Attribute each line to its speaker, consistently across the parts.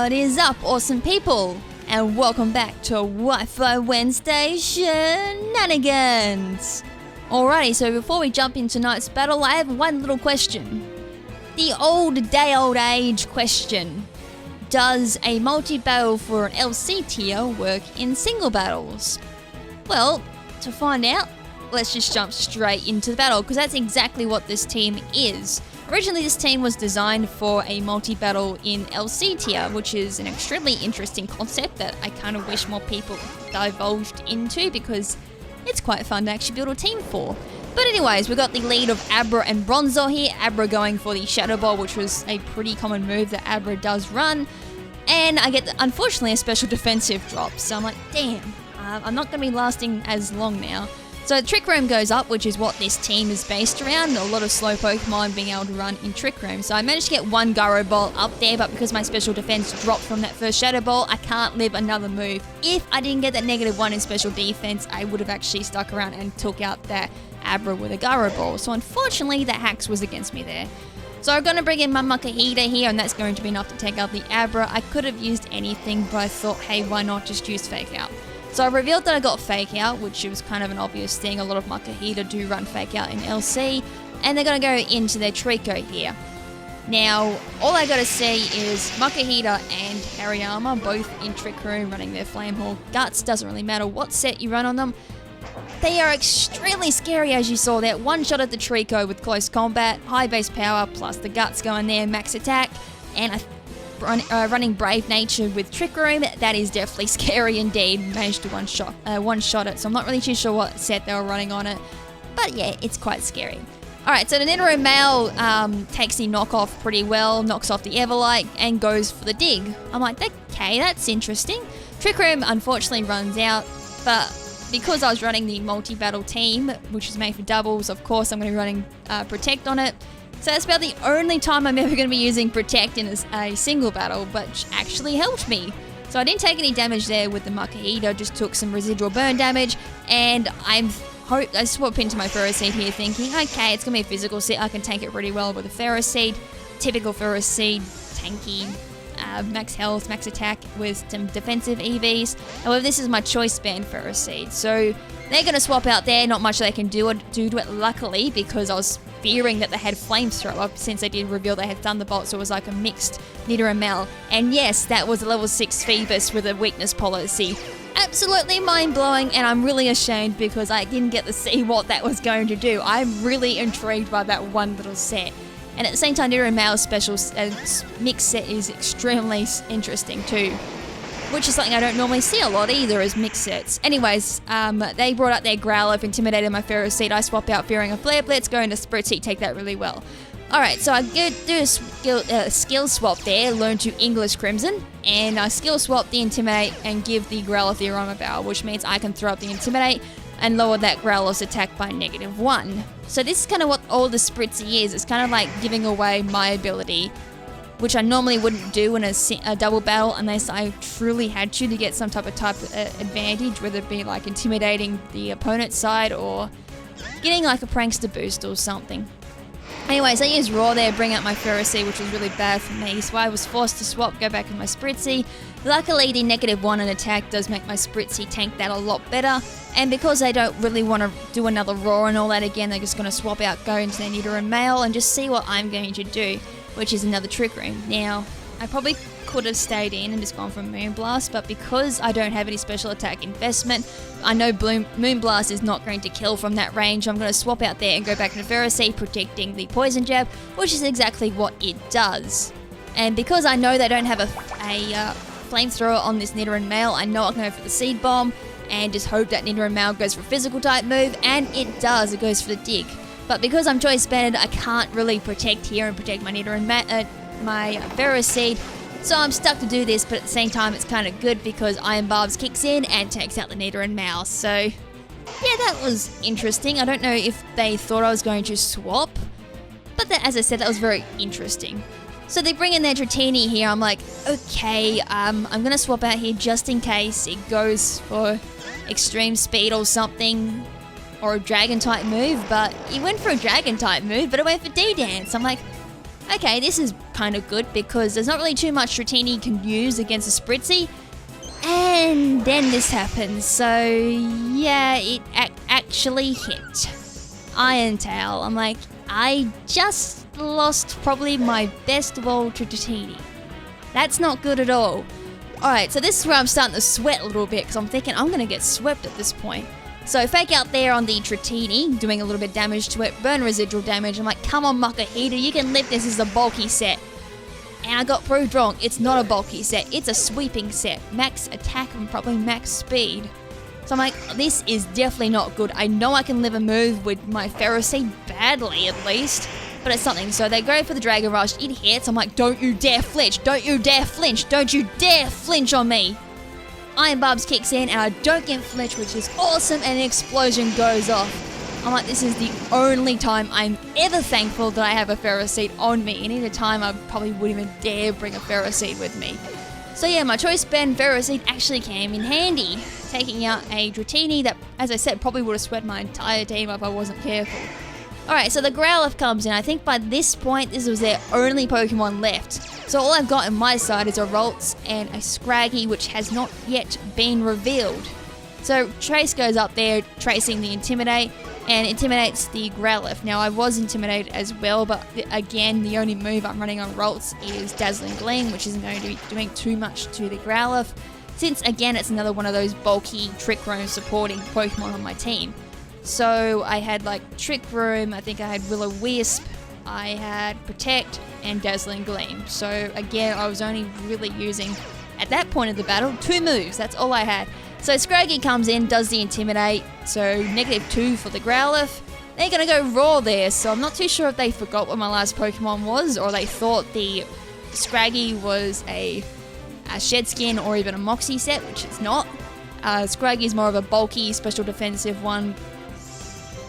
Speaker 1: What is up, awesome people? And welcome back to Wi-Fi Wednesday Shenanigans! Alrighty, so before we jump into tonight's battle, I have one little question. The old age question. Does a multi-battle for an LC tier work in single battles? Well, to find out, let's just jump straight into the battle, because that's exactly what this team is. Originally, this team was designed for a multi-battle in LC tier, which is an extremely interesting concept that I kind of wish more people divulged into, because it's quite fun to actually build a team for. But anyways, we got the lead of Abra and Bronzor here. Abra going for the Shadow Ball, which was a pretty common move that Abra does run. And I get, unfortunately, a special defensive drop. So I'm like, damn, I'm not going to be lasting as long now. So Trick Room goes up, which is what this team is based around. A lot of slow Pokemon being able to run in Trick Room. So I managed to get one Gyro Ball up there, but because my special defense dropped from that first Shadow Ball, I can't live another move. If I didn't get that -1 in special defense, I would have actually stuck around and took out that Abra with a Gyro Ball. So unfortunately, that Hax was against me there. So I'm going to bring in my Machita here, and that's going to be enough to take out the Abra. I could have used anything, but I thought, hey, why not just use Fake Out? So I revealed that I got Fake Out, which was kind of an obvious thing. A lot of Machita do run Fake Out in LC, and they're going to go into their Trico here. Now, all I got to say is Machita and Hariyama, both in Trick Room, running their Flame Hawk Guts. Doesn't really matter what set you run on them. They are extremely scary, as you saw there. One shot at the Trico with close combat, high base power, plus the Guts going there, max attack, and running Brave Nature with Trick Room. That is definitely scary indeed. Managed to one shot it, so I'm not really too sure what set they were running on it. But yeah, it's quite scary. Alright, so the Nidoran Male takes the knockoff pretty well, knocks off the Everlight, and goes for the Dig. I'm like, okay, that's interesting. Trick Room unfortunately runs out, but because I was running the multi-battle team, which is made for doubles, of course I'm going to be running Protect on it. So that's about the only time I'm ever going to be using Protect in a single battle, but actually helped me. So I didn't take any damage there with the Machita, just took some residual burn damage, and I swap into my Ferro Seed here thinking, okay, it's going to be a physical set, I can tank it pretty well with a Ferro Seed. Typical Ferro Seed, tanky, max health, max attack with some defensive EVs. However, this is my choice band Ferro Seed, so they're going to swap out there. Not much they can do to it, luckily, because I was fearing that they had Flamethrower, since they did reveal they had Thunderbolt, so it was like a mixed Nidoran Male. And yes, that was a level 6 Phoebus with a weakness policy. Absolutely mind-blowing, and I'm really ashamed because I didn't get to see what that was going to do. I'm really intrigued by that one little set. And at the same time, Nidoran Male's special mix set is extremely interesting too, which is something I don't normally see a lot either as mix sets. Anyways, they brought out their Growlithe, intimidated my Ferro Seed. I swap out fearing a Flare Blitz, go into Spritzy, take that really well. Alright, so I do a skill swap there, learn to English KrimZen, and I skill swap the Intimidate and give the Growlithe the Aroma Barrel, which means I can throw up the Intimidate and lower that Growlithe's attack by -1. So this is kind of what all the Spritzy is. It's kind of like giving away my ability, which I normally wouldn't do in a double battle unless I truly had to get some type of advantage, whether it be like intimidating the opponent's side or getting like a prankster boost or something. Anyways, I used Raw there, bring out my Ferro Seed, which was really bad for me, so I was forced to swap, go back in my Spritzy. Luckily, the -1 in attack does make my Spritzy tank that a lot better, and because they don't really want to do another Raw and all that again, they're just going to swap out, go into their Nidoran Male, and just see what I'm going to do, which is another Trick Room. Now, I probably could have stayed in and just gone for Moonblast, but because I don't have any special attack investment, I know Moonblast is not going to kill from that range. I'm going to swap out there and go back into Ferro Seed, protecting the Poison Jab, which is exactly what it does. And because I know they don't have a Flamethrower on this Nidoran Male, I know I can go for the Seed Bomb and just hope that Nidoran Male goes for a physical type move, and it does, it goes for the Dig. But because I'm choice banded, I can't really protect here and protect my my Ferro Seed, so I'm stuck to do this, but at the same time it's kind of good because Iron Barbs kicks in and takes out the Nidoran Male. So yeah, that was interesting. I don't know if they thought I was going to swap, but as I said, that was very interesting. So they bring in their Dratini here. I'm like, okay, I'm going to swap out here just in case it goes for extreme speed or something, or a dragon type move, but he went for a dragon type move, but it went for D-Dance. I'm like, okay, this is kind of good because there's not really too much Dratini can use against a Spritzy. And then this happens, so yeah, it actually hit. Iron Tail. I'm like, I just lost probably my best evolved to Dratini. That's not good at all. Alright, so this is where I'm starting to sweat a little bit because I'm thinking I'm going to get swept at this point. So fake out there on the Dratini, doing a little bit of damage to it, burn residual damage. I'm like, come on Machita, you can lift this as a bulky set. And I got proved wrong. It's not a bulky set. It's a sweeping set. Max attack and probably max speed. So I'm like, this is definitely not good. I know I can live a move with my Ferocity badly at least. But it's something. So they go for the Dragon Rush. It hits. I'm like, don't you dare flinch. Don't you dare flinch. Don't you dare flinch on me. Iron Barbs kicks in and I don't get flinch, which is awesome. And an explosion goes off. I'm like, this is the only time I'm ever thankful that I have a Ferocity on me. Any other time I probably wouldn't even dare bring a Ferocity with me. So yeah, my choice Ben Ferocity actually came in handy, taking out a Dratini that, as I said, probably would have swept my entire team if I wasn't careful. Alright, so the Growlithe comes in. I think by this point, this was their only Pokemon left. So all I've got on my side is a Ralts and a Scraggy, which has not yet been revealed. So Trace goes up there, tracing the Intimidate, and intimidates the Growlithe. Now, I was intimidated as well, but again, the only move I'm running on Ralts is Dazzling Gleam, which isn't going to be doing too much to the Growlithe, since, again, it's another one of those bulky Trick Room supporting Pokemon on my team. So, I had, like, Trick Room, I think I had Will-O-Wisp, I had Protect, and Dazzling Gleam. So, again, I was only really using, at that point of the battle, 2 moves. That's all I had. So Scraggy comes in, does the Intimidate, so -2 for the Growlithe. They're going to go Raw there, so I'm not too sure if they forgot what my last Pokemon was, or they thought the Scraggy was a Shed Skin or even a Moxie set, which it's not. Scraggy is more of a bulky, special defensive one.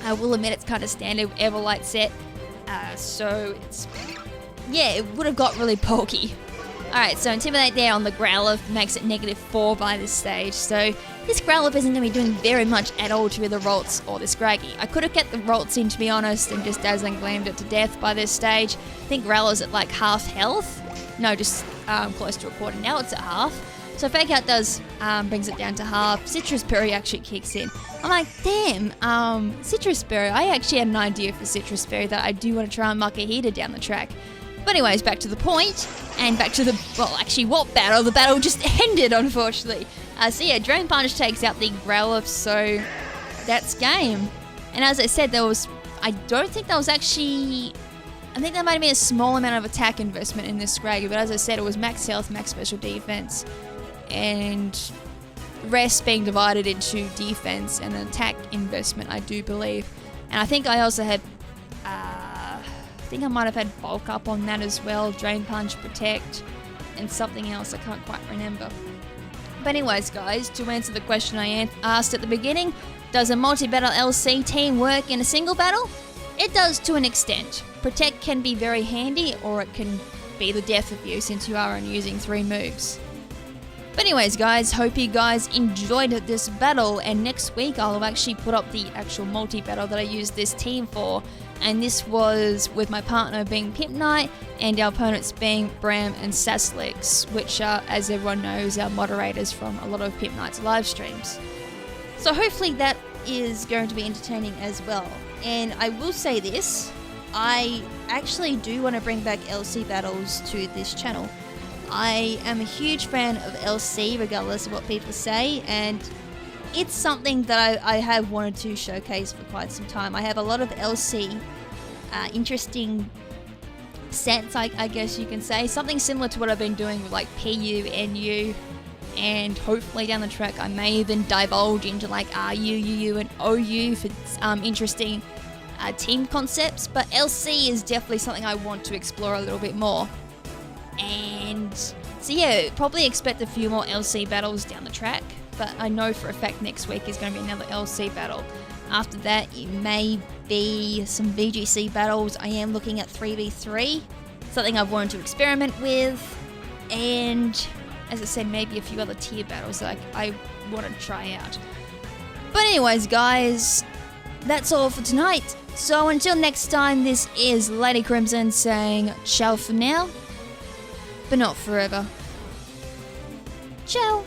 Speaker 1: I will admit it's kind of standard Everlight set, so it's, yeah, it would have got really bulky. Alright, so Intimidate there on the Growlithe makes it -4 by this stage, so this Growlithe isn't going to be doing very much at all to the Ralts or the Scraggy. I could have kept the Ralts in, to be honest, and just Dazzling Gleamed it to death by this stage. I think Growlithe's at like half health. No, just close to a quarter. Now it's at half. So Fake Out does, brings it down to half. Citrus Berry actually kicks in. I'm like, damn, Citrus Berry. I actually had an idea for Citrus Berry that I do want to try and Machita down the track. But anyways, back to the point, and back to the, well, actually, what battle? The battle just ended, unfortunately. So yeah, Drain Punch takes out the Growlithe, so that's game. And as I said, there was, I don't think there was actually, I think there might have been a small amount of attack investment in this Scraggy, but as I said, it was max health, max special defense, and rest being divided into defense and attack investment, I do believe. And I think I also had, I think I might have had bulk up on that as well. Drain Punch, Protect, and something else I can't quite remember. But anyways, guys, to answer the question I asked at the beginning, does a multi-battle LC team work in a single battle? It does to an extent. Protect can be very handy, or it can be the death of you since you are only using 3 moves. But anyways, guys, hope you guys enjoyed this battle, and next week I'll actually put up the actual multi-battle that I used this team for. And this was with my partner being Pimp Knight and our opponents being Bram and Sasslix, which are, as everyone knows, our moderators from a lot of Pimp Knight's live streams. So hopefully that is going to be entertaining as well. And I will say this, I actually do want to bring back LC battles to this channel. I am a huge fan of LC regardless of what people say, and it's something that I have wanted to showcase for quite some time. I have a lot of LC interesting sets, I guess you can say. Something similar to what I've been doing with like PU, NU, and hopefully down the track I may even divulge into like RU, UU, and OU for interesting team concepts. But LC is definitely something I want to explore a little bit more. And so yeah, probably expect a few more LC battles down the track. But I know for a fact next week is going to be another LC battle. After that, it may be some VGC battles. I am looking at 3v3, something I've wanted to experiment with. And as I said, maybe a few other tier battles that I want to try out. But anyways, guys, that's all for tonight. So until next time, this is Lady KrimZen saying ciao for now, but not forever. Ciao.